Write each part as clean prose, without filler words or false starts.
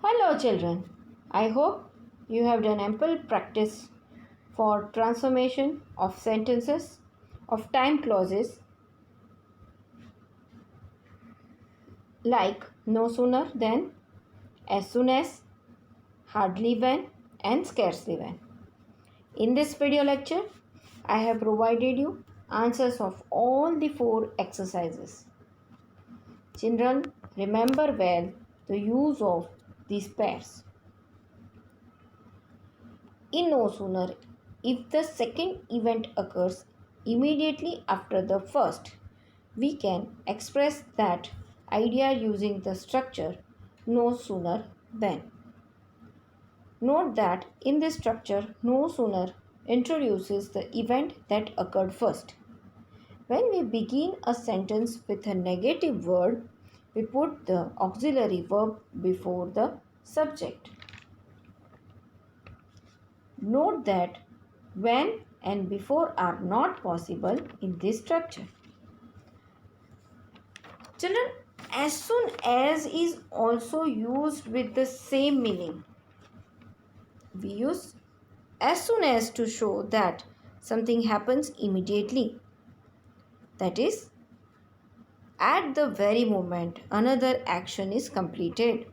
Hello, children. I hope you have done ample practice for transformation of sentences of time clauses like no sooner than, as soon as, hardly when, and scarcely when. In this video lecture, I have provided you answers of all the four exercises. Children, remember well the use of these pairs. In no sooner, if the second event occurs immediately after the first, we can express that idea using the structure no sooner than. Note that in this structure, no sooner introduces the event that occurred first. When we begin a sentence with a negative word, we put the auxiliary verb before the subject. Note that when and before are not possible in this structure. Children, as soon as is also used with the same meaning. We use as soon as to show that something happens immediately. That is, at the very moment another action is completed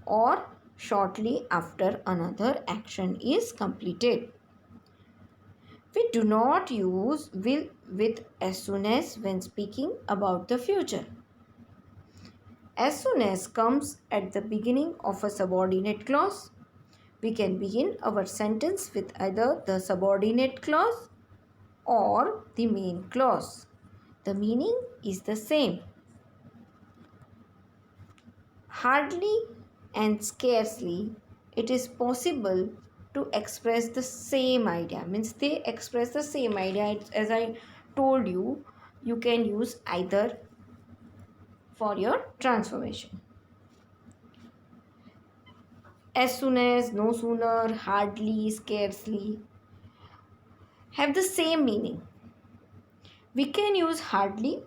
or shortly after another action is completed. We do not use will with as soon as when speaking about the future. As soon as comes at the beginning of a subordinate clause, we can begin our sentence with either the subordinate clause or the main clause. The meaning is the same. Hardly and scarcely, it is possible to express the same idea. Means they express the same idea. As I told you, you can use either for your transformation. As soon as, no sooner, hardly, scarcely have the same meaning. We can use hardly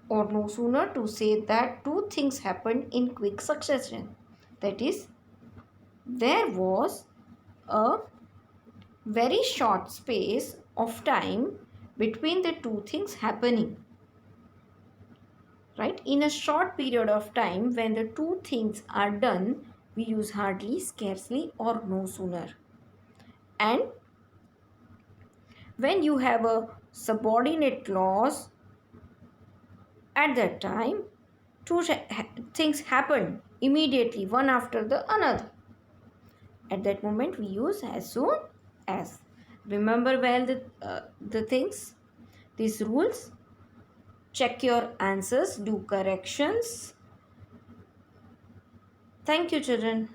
or no sooner to say that two things happened in quick succession. That is, there was a very short space of time between the two things happening. Right? In a short period of time, when the two things are done, we use hardly, scarcely, or no sooner. And when you have a subordinate clause, at that time, two things happen immediately, one after the another. At that moment, we use as soon as. Remember well the things, these rules. Check your answers, do corrections. Thank you, children.